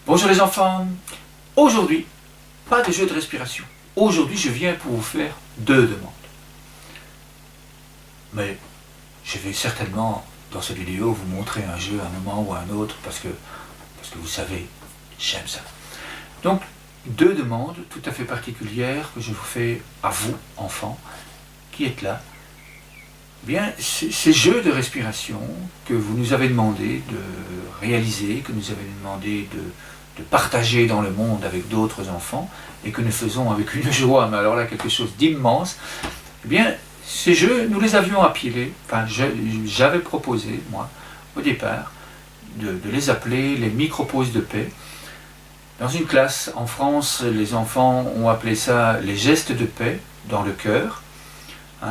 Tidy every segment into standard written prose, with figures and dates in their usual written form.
Bonjour les enfants, aujourd'hui, pas de jeu de respiration. Aujourd'hui, je viens pour vous faire 2 demandes. Mais je vais certainement, dans cette vidéo, vous montrer un jeu à un moment ou à un autre, parce que vous savez, j'aime ça. Donc, 2 demandes tout à fait particulières que je vous fais à vous, enfants, qui êtes là. Bien, ces jeux de respiration que vous nous avez demandé de réaliser, que nous avez demandé de partager dans le monde avec d'autres enfants, et que nous faisons avec une joie, mais alors là quelque chose d'immense, eh bien, ces jeux, nous les avions appelés, enfin j'avais proposé, moi, au départ, de les appeler les micro-pauses de paix. Dans une classe en France, les enfants ont appelé ça les gestes de paix dans le cœur.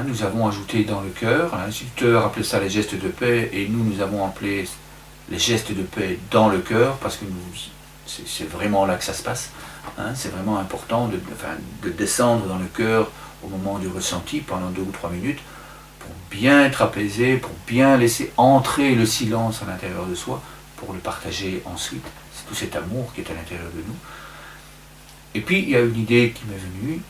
Nous avons ajouté dans le cœur, l'instituteur appelait ça les gestes de paix, et nous avons appelé les gestes de paix dans le cœur, parce que c'est vraiment là que ça se passe. C'est vraiment important de descendre dans le cœur au moment du ressenti pendant 2 ou 3 minutes, pour bien être apaisé, pour bien laisser entrer le silence à l'intérieur de soi, pour le partager ensuite. C'est tout cet amour qui est à l'intérieur de nous. Et puis il y a une idée qui m'est venue.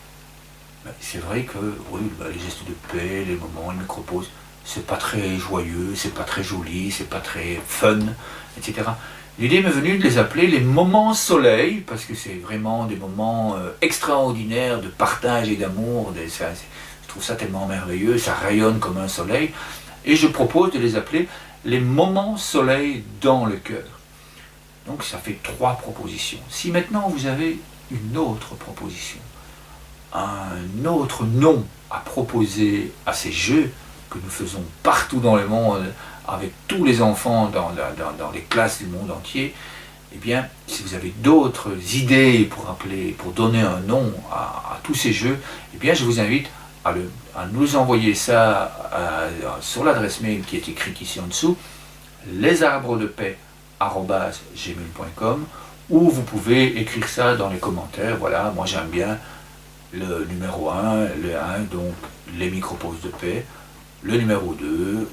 C'est vrai que oui, les gestes de paix, les moments, les micro-pauses, c'est pas très joyeux, c'est pas très joli, c'est pas très fun, etc. L'idée m'est venue de les appeler les moments soleil, parce que c'est vraiment des moments extraordinaires de partage et d'amour. Je trouve ça tellement merveilleux, ça rayonne comme un soleil. Et je propose de les appeler les moments soleil dans le cœur. Donc ça fait 3 propositions. Si maintenant vous avez une autre proposition, un autre nom à proposer à ces jeux que nous faisons partout dans le monde, avec tous les enfants dans les classes du monde entier, eh bien, si vous avez d'autres idées pour donner un nom à tous ces jeux, eh bien, je vous invite à nous envoyer ça sur l'adresse mail qui est écrite ici en dessous, lesarbresdepaix@gmail.com, ou vous pouvez écrire ça dans les commentaires. Voilà, moi j'aime bien le numéro 1, donc les micro-pauses de paix, le numéro 2,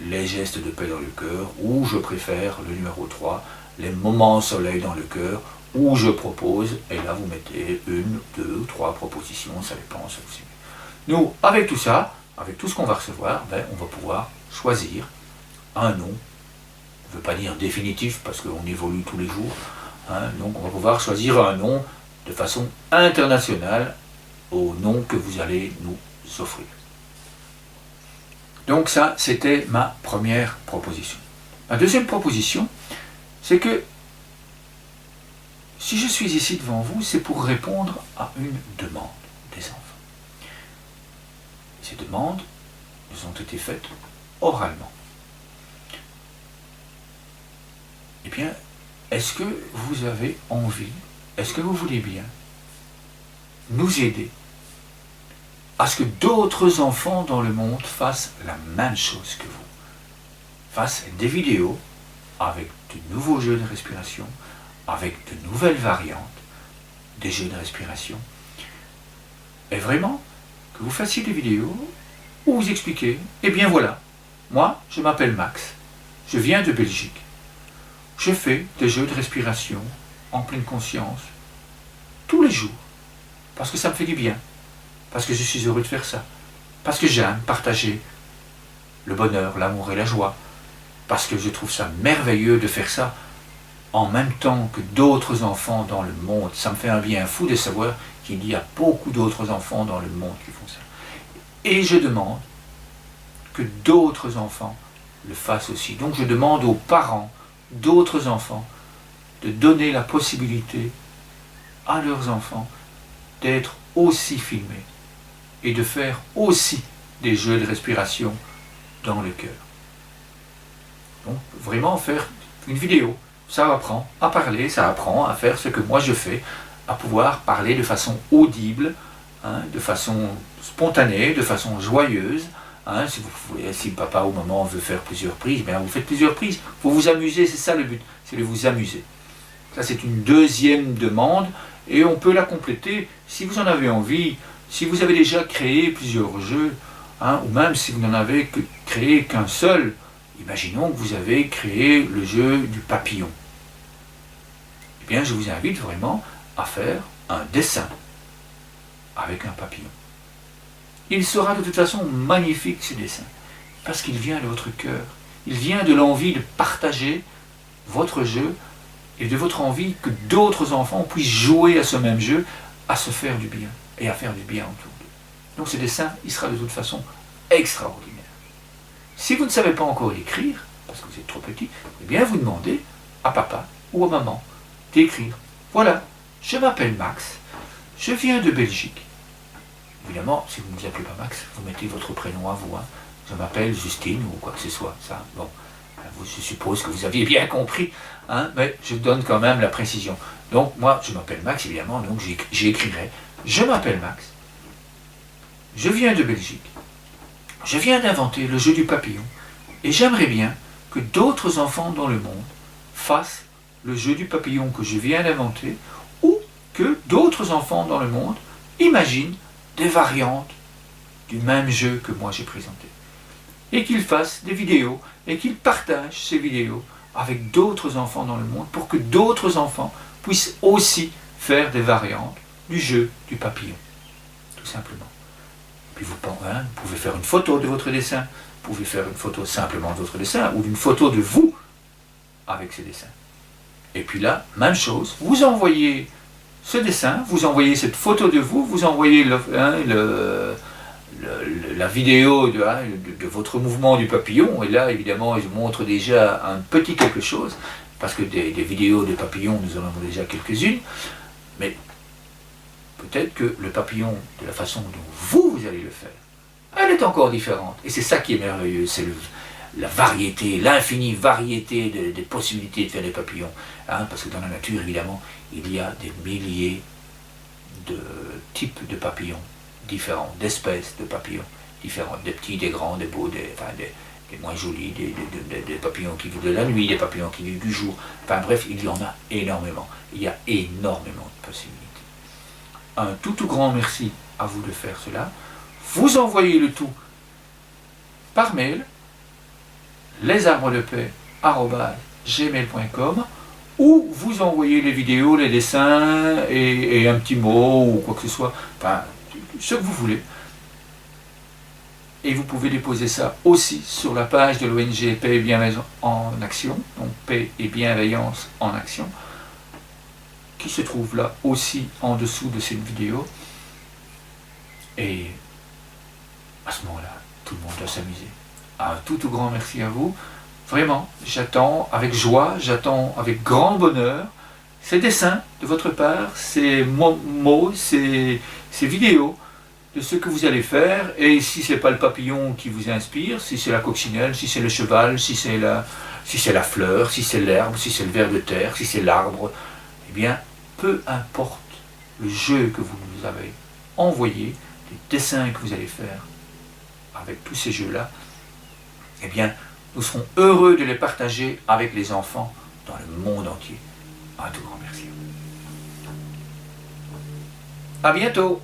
les gestes de paix dans le cœur, ou je préfère le numéro 3, les moments soleil dans le cœur, où je propose, et là vous mettez 1, 2 ou 3 propositions, ça dépend, ça vous aimez. Nous, avec tout ça, avec tout ce qu'on va recevoir, on va pouvoir choisir un nom. Je ne veux pas dire définitif, parce qu'on évolue tous les jours, donc on va pouvoir choisir un nom de façon internationale au nom que vous allez nous offrir. Donc ça, c'était ma première proposition. Ma deuxième proposition, c'est que si je suis ici devant vous, c'est pour répondre à une demande des enfants. Ces demandes nous ont été faites oralement. Eh bien, est-ce que vous avez envie, est-ce que vous voulez bien nous aider à ce que d'autres enfants dans le monde fassent la même chose que vous, fassent des vidéos avec de nouveaux jeux de respiration, avec de nouvelles variantes des jeux de respiration, et vraiment que vous fassiez des vidéos où vous expliquez, eh bien voilà, moi je m'appelle Max, je viens de Belgique, je fais des jeux de respiration en pleine conscience tous les jours, parce que ça me fait du bien, parce que je suis heureux de faire ça, parce que j'aime partager le bonheur, l'amour et la joie, parce que je trouve ça merveilleux de faire ça en même temps que d'autres enfants dans le monde. Ça me fait un bien fou de savoir qu'il y a beaucoup d'autres enfants dans le monde qui font ça. Et je demande que d'autres enfants le fassent aussi. Donc je demande aux parents d'autres enfants de donner la possibilité à leurs enfants d'être aussi filmés et de faire aussi des jeux de respiration dans le cœur. Donc vraiment faire une vidéo, ça apprend à parler, ça apprend à faire ce que moi je fais, à pouvoir parler de façon audible, de façon spontanée, de façon joyeuse. Si papa ou maman veut faire plusieurs prises, bien vous faites plusieurs prises, vous vous amusez, c'est ça le but, c'est de vous amuser. Ça c'est une deuxième demande, et on peut la compléter si vous en avez envie, si vous avez déjà créé plusieurs jeux, ou même si vous n'en avez créé qu'un seul. Imaginons que vous avez créé le jeu du papillon. bien je vous invite vraiment à faire un dessin avec un papillon. Il sera de toute façon magnifique ce dessin, parce qu'il vient de votre cœur, il vient de l'envie de partager votre jeu et de votre envie que d'autres enfants puissent jouer à ce même jeu, à se faire du bien et à faire du bien autour d'eux. Donc ce dessin, il sera de toute façon extraordinaire. Si vous ne savez pas encore écrire, parce que vous êtes trop petit, eh bien vous demandez à papa ou à maman d'écrire. Voilà, je m'appelle Max, je viens de Belgique. Évidemment, si vous ne vous appelez pas Max, vous mettez votre prénom à vous. Hein. Je m'appelle Justine ou quoi que ce soit. Ça, bon, je suppose que vous aviez bien compris, hein, mais je donne quand même la précision. Donc moi, je m'appelle Max, évidemment, donc j'écrirai. Je m'appelle Max, je viens de Belgique, je viens d'inventer le jeu du papillon, et j'aimerais bien que d'autres enfants dans le monde fassent le jeu du papillon que je viens d'inventer, ou que d'autres enfants dans le monde imaginent des variantes du même jeu que moi j'ai présenté. Et qu'ils fassent des vidéos, et qu'ils partagent ces vidéos avec d'autres enfants dans le monde, pour que d'autres enfants puissent aussi faire des variantes du jeu du papillon, tout simplement. Puis vous pouvez faire une photo de votre dessin, vous pouvez faire une photo simplement de votre dessin, ou d'une photo de vous avec ces dessins. Et puis là, même chose, vous envoyez ce dessin, vous envoyez cette photo de vous, vous envoyez la vidéo de votre mouvement du papillon, et là évidemment je montre déjà un petit quelque chose, parce que des vidéos de papillons nous en avons déjà quelques-unes, mais peut-être que le papillon, de la façon dont vous allez le faire, elle est encore différente, et c'est ça qui est merveilleux, c'est la variété, l'infinie variété des possibilités de faire des papillons, hein, parce que dans la nature évidemment il y a des milliers de types de papillons différents, d'espèces de papillons différentes, des petits, des grands, des beaux, des moins jolis, des papillons qui vivent de la nuit, des papillons qui vivent du jour, enfin bref, il y en a énormément, il y a énormément de possibilités. Un tout grand merci à vous de faire cela, vous envoyez le tout par mail, lesarbresdepaix@gmail.com, ou vous envoyez les vidéos, les dessins et un petit mot ou quoi que ce soit, enfin ce que vous voulez. Et vous pouvez déposer ça aussi sur la page de l'ONG Paix et Bienveillance en Action, donc Paix et Bienveillance en Action, qui se trouve là aussi en dessous de cette vidéo. Et à ce moment-là, tout le monde doit s'amuser. Un tout grand merci à vous. Vraiment, j'attends avec joie, j'attends avec grand bonheur ces dessins de votre part, ces mots, ces vidéos de ce que vous allez faire. Et si ce n'est pas le papillon qui vous inspire, si c'est la coccinelle, si c'est le cheval, si c'est la fleur, si c'est l'herbe, si c'est le ver de terre, si c'est l'arbre, eh bien, peu importe le jeu que vous nous avez envoyé, les dessins que vous allez faire avec tous ces jeux-là, eh bien, nous serons heureux de les partager avec les enfants dans le monde entier. Un tout grand merci. À bientôt.